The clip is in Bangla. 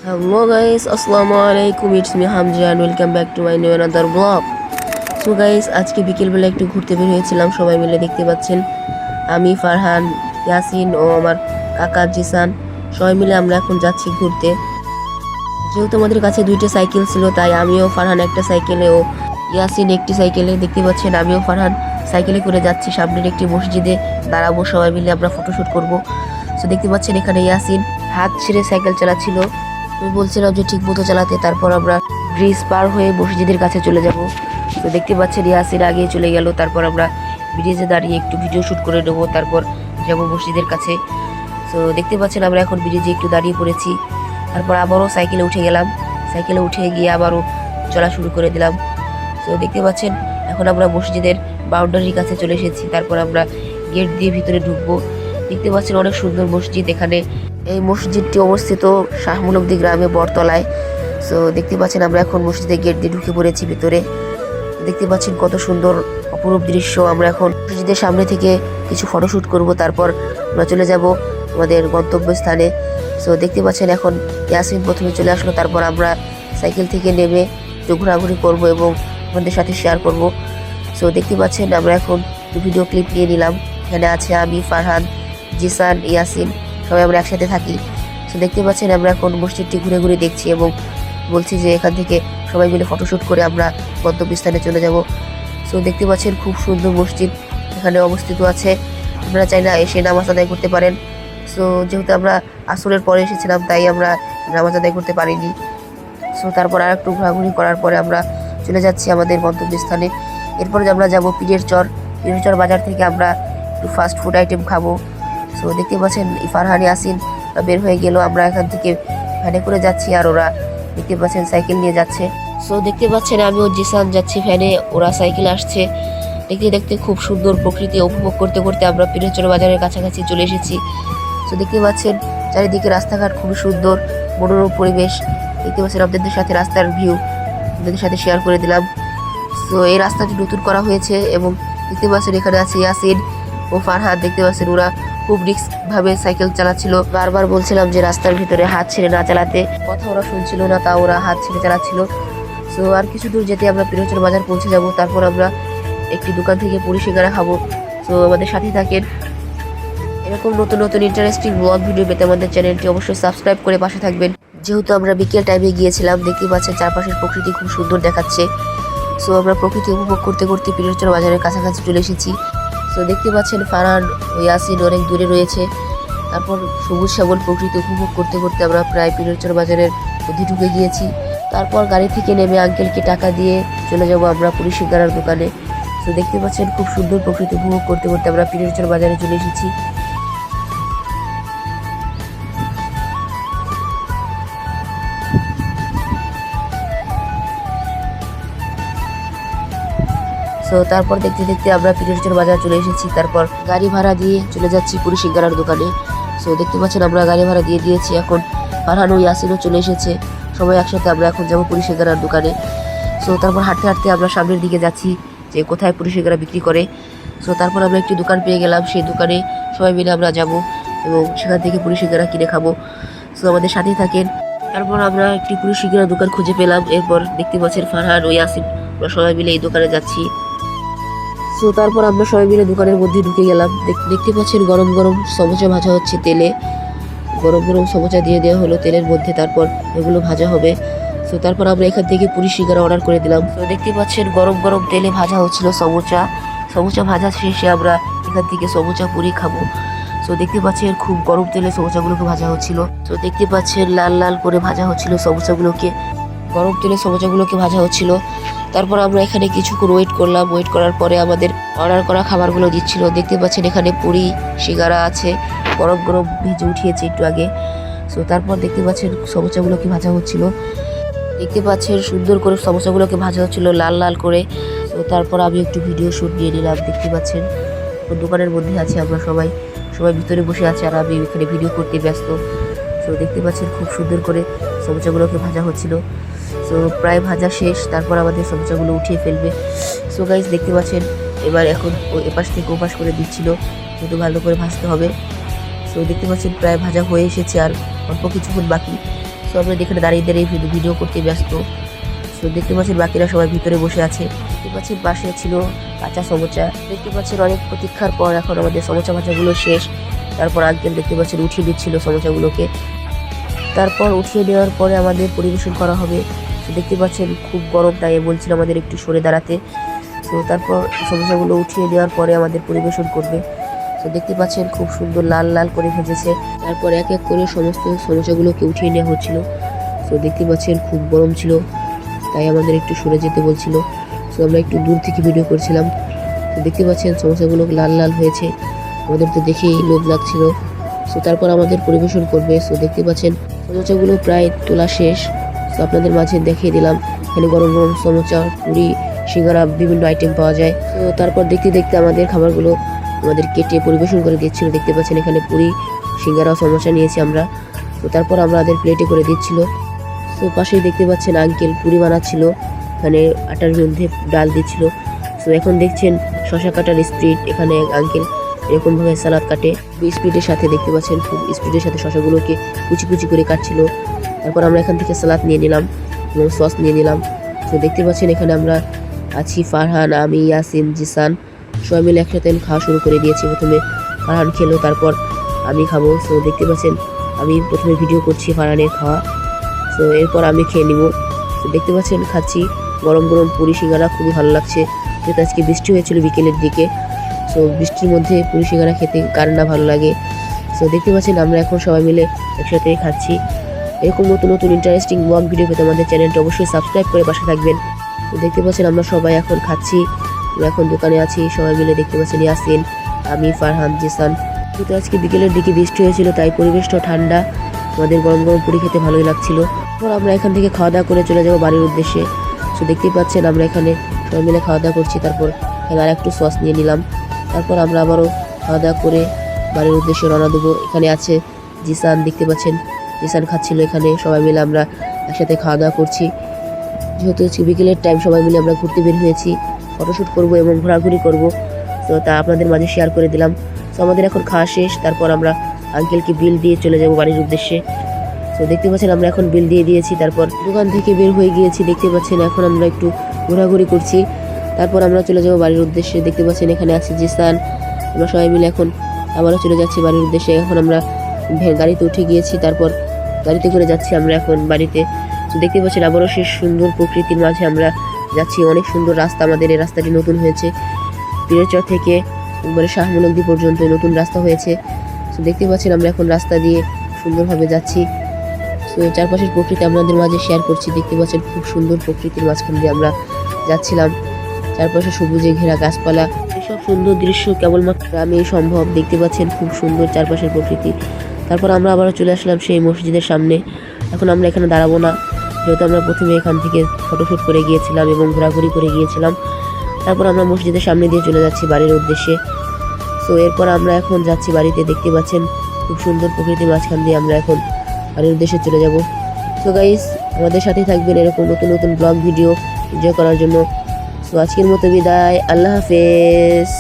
Hello guys, আসসালামু আলাইকুম, it's me Hamza and welcome back to my new another vlog. So guys, আজকে বিকেলবেলা একটু ঘুরতে বের হয়েছিলাম সবাই মিলে। দেখতে পাচ্ছেন আমি, ফারহান, ইয়াসিন ও আমার কাকা জিসান সবাই মিলে আমরা এখন যাচ্ছি ঘুরতে। যেহেতু আমাদের কাছে দুইটা সাইকেল ছিল তাই আমিও ফারহান একটা সাইকেলে ও ইয়াসিন একটি সাইকেলে। দেখতে পাচ্ছেন আমিও ফারহান সাইকেলে করে যাচ্ছি। সামনের একটি মসজিদে দাঁড়াবো, সবাই মিলে আমরা ফটোশ্যুট করব। সো দেখতে পাচ্ছেন এখানে ইয়াসিন হাত ছেড়ে সাইকেল চালাচ্ছিল। আমি বলছিলাম যে ঠিক মতো চালাতে, তারপর আমরা ব্রিজ পার হয়ে মসজিদের কাছে চলে যাব। তো দেখতে পাচ্ছেন ইয়াসিন আগে চলে গেল, তারপর আমরা ব্রিজে দাঁড়িয়ে একটু ভিডিও শ্যুট করে নেবো, তারপর যাব মসজিদের কাছে। তো দেখতে পাচ্ছেন আমরা এখন ব্রিজে একটু দাঁড়িয়ে পড়েছি, তারপর আবারও সাইকেলে উঠে গেলাম। সাইকেলে উঠে গিয়ে আবারও চলা শুরু করে দিলাম। তো দেখতে পাচ্ছেন এখন আমরা মসজিদের বাউন্ডারির কাছে চলে এসেছি, তারপর আমরা গেট দিয়ে ভিতরে ঢুকবো। দেখতে পাচ্ছেন অনেক সুন্দর মসজিদ এখানে। এই মসজিদটি অবস্থিত শাহমুলব্দি গ্রামে বটতলায়। সো দেখতে পাচ্ছেন আমরা এখন মসজিদের গেট দিয়ে ঢুকে পড়েছি ভিতরে। দেখতে পাচ্ছেন কত সুন্দর অপরূপ দৃশ্য। আমরা এখন মসজিদের সামনে থেকে কিছু ফটোশ্যুট করব, তারপর আমরা চলে যাব আমাদের গন্তব্যস্থানে। সো দেখতে পাচ্ছেন এখন ইয়াসিন প্রথমে চলে আসলো, তারপর আমরা সাইকেল থেকে নেমে একটু ঘোরাঘুরি করবো এবং আমাদের সাথে শেয়ার করব। সো দেখতে পাচ্ছেন আমরা এখন ভিডিও ক্লিপ নিয়ে নিলাম। এখানে আছে আমি, ফারহান, জিসান, ইয়াসিন, সবাই আমরা একসাথে থাকি। সো দেখতে পাচ্ছেন আমরা এখন মসজিদটি ঘুরে ঘুরে দেখছি এবং বলছি যে এখান থেকে সবাই মিলে ফটোশ্যুট করে আমরা গন্তব্যস্থানে চলে যাব। সো দেখতে পাচ্ছেন খুব সুন্দর মসজিদ এখানে অবস্থিত আছে। আপনারা চাইলে এসে নামাজ আদায় করতে পারেন। সো যেহেতু আমরা আসরের পরে এসেছিলাম তাই আমরা নামাজ আদায় করতে পারিনি। সো তারপর আর একটু ঘোরাঘুরি করার পরে আমরা চলে যাচ্ছি আমাদের গন্তব্যস্থানে। এরপরে আমরা যাব পীরের চর বাজার থেকে আমরা একটু ফাস্ট ফুড আইটেম খাবো। সো দেখতে পাচ্ছেন ফারহান, ইয়াসিন বের হয়ে গেল। আমরা এখান থেকে ভ্যানে করে যাচ্ছি আর ওরা দেখতে পাচ্ছেন সাইকেল নিয়ে যাচ্ছে। সো দেখতে পাচ্ছেন আমি ও জিসান যাচ্ছি ভ্যানে, ওরা সাইকেল আসছে। দেখতে দেখতে খুব সুন্দর প্রকৃতি উপভোগ করতে করতে আমরা পীরেরচর বাজারের কাছাকাছি চলে এসেছি। সো দেখতে পাচ্ছেন চারিদিকে রাস্তাঘাট খুবই সুন্দর, মনোরম পরিবেশ। দেখতে পাচ্ছেন আপনাদের সাথে রাস্তার ভিউ আপনাদের সাথে শেয়ার করে দিলাম। সো এই রাস্তাটি নতুন করা হয়েছে এবং দেখতে পাচ্ছেন এখানে আছে ইয়াসিন ও ফারহাদ। দেখতে পাচ্ছেন ওরা খুব রিস্ক ভাবে সাইকেল চালাচ্ছিল। বারবার বলছিলাম যে রাস্তার ভিতরে হাত ছেড়ে না চালাতে, কথা ওরা শুনছিল না, তা ওরা হাত ছেড়ে চালাচ্ছিল। সো আর কিছু দূর যেতে আমরা পীরেরচর বাজার পৌঁছে যাব, তারপর আমরা একটি দোকান থেকে পুরি সিঙ্গারা খাবো। সো আমাদের সাথে থাকেন। এরকম নতুন নতুন ইন্টারেস্টিং ব্লগ ভিডিও পেতে আমাদের চ্যানেলটি অবশ্যই সাবস্ক্রাইব করে পাশে থাকবেন। যেহেতু আমরা বিকেল টাইমে গিয়েছিলাম, দেখতে পাচ্ছেন চারপাশের প্রকৃতি খুব সুন্দর দেখাচ্ছে। সো আমরা প্রকৃতি উপভোগ করতে করতে পীরেরচর বাজারের কাছাকাছি চলে এসেছি। সো দেখতে পাচ্ছেন ফারহান ও ইয়াসিন অনেক দূরে রয়েছে। তারপর সবুজ শ্যামল প্রকৃতি উপভোগ করতে করতে আমরা প্রায় পীরেরচর বাজারের মধ্যে ঢুকে গিয়েছি। তারপর গাড়ি থেকে নেমে আঙ্কেলকে টাকা দিয়ে চলে যাব আমরা পুরি সিঙ্গারার দোকানে। তো দেখতে পাচ্ছেন খুব সুন্দর প্রকৃতি উপভোগ করতে করতে আমরা পীরেরচর বাজারে চলে এসেছি। তো তারপর দেখতে দেখতে আমরা পীরেরচর বাজার চলে এসেছি। তারপর গাড়ি ভাড়া দিয়ে চলে যাচ্ছি পুরি সিঙ্গারার দোকানে। সো দেখতে পাচ্ছেন আমরা গাড়ি ভাড়া দিয়ে দিয়েছি। এখন ফারহান ও ইয়াসিনও চলে এসেছে, সবাই একসাথে আমরা এখন যাবো পুরি সিঙ্গারার দোকানে। সো তারপর হাঁটতে হাঁটতে আমরা সামনের দিকে যাচ্ছি যে কোথায় পুরি সিঙ্গারা বিক্রি করে। সো তারপর আমরা একটি দোকান পেয়ে গেলাম, সেই দোকানে সবাই মিলে আমরা যাব এবং সেখান থেকে পুরি সিঙ্গারা কিনে খাবো। সো আমাদের সাথেই থাকেন। তারপর আমরা একটি পুরি সিঙ্গারার দোকান খুঁজে পেলাম। এরপর দেখতে পাচ্ছেন ফারহান ও ইয়াসিন আমরা সবাই মিলে এই দোকানে যাচ্ছি। সো তারপর আমরা সবাই মিলে দোকানের মধ্যে ঢুকে গেলাম। দেখতে পাচ্ছেন গরম গরম সমোসা ভাজা হচ্ছে তেলে। গরম গরম সমোসা দিয়ে দেওয়া হলো তেলের মধ্যে, তারপর এগুলো ভাজা হবে। সো তারপর আমরা এখান থেকে পুরি সিঙ্গারা অর্ডার করে দিলাম। তো দেখতে পাচ্ছেন গরম গরম তেলে ভাজা হচ্ছিল সমোসা ভাজা শেষে আমরা এখান থেকে সমোসা পুরি খাবো। সো দেখতে পাচ্ছেন খুব গরম তেলে সমোসাগুলোকে ভাজা হচ্ছিল। তো দেখতে পাচ্ছেন লাল লাল করে ভাজা হচ্ছিল সমোসাগুলোকে, গরম তেলে সমোসাগুলোকে ভাজা হচ্ছিল। তারপর আমরা এখানে কিছুক্ষণ ওয়েট করলাম। ওয়েট করার পরে আমাদের অর্ডার করা খাবারগুলো দিচ্ছিল। দেখতে পাচ্ছেন এখানে পুরি সিঙ্গারা আছে, গরম গরম ভেজে উঠিয়েছে একটু আগে। সো তারপর দেখতে পাচ্ছেন সমোসাগুলোকে ভাজা হচ্ছিল। দেখতে পাচ্ছেন সুন্দর করে সমোসাগুলোকে ভাজা হচ্ছিল লাল লাল করে। তো তারপর আমি একটু ভিডিও শ্যুট নিয়ে নিলাম। দেখতে পাচ্ছেন দোকানের মধ্যে আছে, আমরা সবাই ভিতরে বসে আছে আর আমি এখানে ভিডিও করতে ব্যস্ত। সো দেখতে পাচ্ছেন খুব সুন্দর করে সমোসাগুলোকে ভাজা হচ্ছিল। সো প্রায় ভাজা শেষ, তারপর আমাদের সমোসাগুলো উঠিয়ে ফেলবে। সো গাইস দেখতে পাচ্ছেন এবার এখন এপাশ থেকে ওপাশ করে দিচ্ছিল, যেহেতু ভালো করে ভাজতে হবে। সো দেখতে পাচ্ছেন প্রায় ভাজা হয়ে এসেছে আর অল্প কিছুক্ষণ বাকি। সো আমরা এখানে দাঁড়িয়ে দাঁড়িয়ে ভিডিও করতে ব্যস্ত। সো দেখতে পাচ্ছেন বাকিরা সবাই ভিতরে বসে আছে। দেখতে পাচ্ছেন পাশে ছিল কাঁচা সমোচা। দেখতে পাচ্ছেন অনেক প্রতীক্ষার পর এখন আমাদের সমোচা ভাজাগুলো শেষ। তারপর আঙ্কেল দেখতে পাচ্ছেন উঠিয়ে দিচ্ছিল সমোচাগুলোকে। তারপর উঠিয়ে দেওয়ার পরে আমাদের পরিবেশন করা হবে। তো দেখতে পাচ্ছেন খুব গরম, তাই বলছিল আমাদের একটু সরে দাঁড়াতে। তো তারপর সমোসাগুলো উঠিয়ে দেওয়ার পরে আমাদের পরিবেশন করবে। তো দেখতে পাচ্ছেন খুব সুন্দর লাল লাল করে ভেজেছে। তারপর এক এক করে সমস্ত সমোসাগুলোকে উঠিয়ে নেওয়া হচ্ছিল। তো দেখতে পাচ্ছেন খুব গরম ছিল, তাই আমাদের একটু সরে যেতে বলছিল। তো আমরা একটু দূর থেকে ভিডিও করছিলাম। তো দেখতে পাচ্ছেন সমোসাগুলো লাল লাল হয়েছে, আমাদের তো দেখেই লোভ লাগছিল। সো তারপর আমাদের পরিবেশন করবে। সো দেখতে পাচ্ছেন সমোসাগুলো প্রায় তোলা শেষ। তো আপনাদের মাঝে দেখিয়ে দিলাম এখানে গরম গরম সমোসা, পুরি, সিঙ্গারা, বিভিন্ন আইটেম পাওয়া যায়। তো তারপর দেখতে দেখতে আমাদের খাবারগুলো আমাদের কেটে পরিবেশন করে দিচ্ছিল। দেখতে পাচ্ছেন এখানে পুরি, সিঙ্গারা, সমোসা নিয়েছি আমরা। তো তারপর আমাদের প্লেটে করে দিচ্ছিল। তো পাশেই দেখতে পাচ্ছেন আঙ্কেল পুরি বানাচ্ছিল, এখানে আটার মধ্যে ডাল দিচ্ছিল। তো এখন দেখছেন শশা কাটার স্পিড, এখানে আঙ্কেল এরকমভাবে সালাদ কাটে স্পিডের সাথে। দেখতে পাচ্ছেন খুব স্পিডের সাথে শশাগুলোকে কুচি কুচি করে কাটছিল। তারপর আমরা এখান থেকে সালাদ নিয়ে নিলাম এবং সস নিয়ে নিলাম। তো দেখতে পাচ্ছেন এখানে আমরা আছি ফারহান, আমি, ইয়াসিন, জিসান সবাই মিলে একসাথে খাওয়া শুরু করে দিয়েছি। প্রথমে ফারহান খেলো, তারপর আমি খাবো। সো দেখতে পাচ্ছেন আমি প্রথমে ভিডিও করছি ফারহানের খাওয়া। সো এরপর আমি খেয়ে নিব। তো দেখতে পাচ্ছেন খাচ্ছি গরম গরম পুরি সিঙ্গারা, খুবই ভালো লাগছে। যেহেতু আজকে বৃষ্টি হয়েছিল বিকেলের দিকে, সো বৃষ্টির মধ্যে পুরি সিঙ্গারা খেতে কার না ভালো লাগে। সো দেখতে পাচ্ছেন আমরা এখন সবাই মিলে একসাথে খাচ্ছি। এরকম নতুন নতুন ইন্টারেস্টিং ব্লগ ভিডিও পেতে আমাদের চ্যানেলটা অবশ্যই সাবস্ক্রাইব করে পাশে থাকবেন। তো দেখতে পাচ্ছেন আমরা সবাই এখন খাচ্ছি। আমরা এখন দোকানে আছি সবাই মিলে। দেখতে পাচ্ছেন ইয়াসিন, আমি, ফারহান, জিসান। কিন্তু আজকে বিকেলের দিকে বৃষ্টি হয়েছিল, তাই পরিবেশটা ঠান্ডা, আমাদের গরম গরম পুরি খেতে ভালোই লাগছিল। তারপর আমরা এখান থেকে খাওয়া দাওয়া করে চলে যাবো বাড়ির উদ্দেশ্যে। সো দেখতেই পাচ্ছেন আমরা এখানে সবাই মিলে খাওয়া দাওয়া করছি। তারপর এখানে আর একটু সস নিয়ে নিলাম। তারপর আমরা আবারও খাওয়া দাওয়া করে বাড়ির উদ্দেশ্যে রওনা দেবো। এখানে আছে জিসান, দেখতে পাচ্ছেন জিসান খাচ্ছিল। এখানে সবাই মিলে আমরা একসাথে খাওয়া দাওয়া করছি। যেহেতু বিকেলের টাইম সবাই মিলে আমরা ঘুরতে বের হয়েছি, ফটোশ্যুট করব এবং ঘোরাঘুরি করব। তো তা আপনাদের মাঝে শেয়ার করে দিলাম। তো আমাদের এখন খাওয়া শেষ। তারপর আমরা আঙ্কেলকে বিল দিয়ে চলে যাব বাড়ির উদ্দেশ্যে। তো দেখতে পাচ্ছেন আমরা এখন বিল দিয়ে দিয়েছি। তারপর দোকান থেকে বের হয়ে গিয়েছি। দেখতে পাচ্ছেন এখন আমরা একটু ঘোরাঘুরি করছি। তারপর আমরা চলে যাব বাড়ির উদ্দেশ্যে। দেখতে পাচ্ছেন এখানে আছে জিসান। আমরা সবাই মিলে এখন আবারও চলে যাচ্ছি বাড়ির উদ্দেশ্যে। এখন আমরা গাড়িতে উঠে গিয়েছি, তারপর গাড়িতে করে যাচ্ছি আমরা এখন বাড়িতে। তো দেখতে পাচ্ছেন আবারও সেই সুন্দর প্রকৃতির মাঝে আমরা যাচ্ছি। অনেক সুন্দর রাস্তা, আমাদের এই রাস্তাটি নতুন হয়েছে। পীরেরচর থেকে একবারে শাহমুলকদি পর্যন্ত নতুন রাস্তা হয়েছে। তো দেখতে পাচ্ছেন আমরা এখন রাস্তা দিয়ে সুন্দরভাবে যাচ্ছি। তো চারপাশের প্রকৃতি আপনাদের মাঝে শেয়ার করছি। দেখতে পাচ্ছেন খুব সুন্দর প্রকৃতির মাঝখান দিয়ে আমরা যাচ্ছিলাম। চারপাশে সবুজে ঘেরা গাছপালা, এসব সুন্দর দৃশ্য কেবলমাত্র গ্রামেই সম্ভব। দেখতে পাচ্ছেন খুব সুন্দর চারপাশের প্রকৃতি। তারপর আমরা আবারও চলে আসলাম সেই মসজিদের সামনে। এখন আমরা এখানে দাঁড়াবো না, যেহেতু আমরা প্রথমে এখান থেকে ফটোশ্যুট করে গিয়েছিলাম এবং ঘোরাঘুরি করে গিয়েছিলাম। তারপর আমরা মসজিদের সামনে দিয়ে চলে যাচ্ছি বাড়ির উদ্দেশ্যে। সো এরপর আমরা এখন যাচ্ছি বাড়িতে। দেখতে পাচ্ছেন খুব সুন্দর প্রকৃতির মাঝখান দিয়ে আমরা এখন বাড়ির উদ্দেশ্যে চলে যাব। সো গাইস, আমাদের সাথেই থাকবেন এরকম নতুন নতুন ব্লগ ভিডিও এনজয় করার জন্য। সো আজকের মতো বিদায়, আল্লাহ হাফেজ।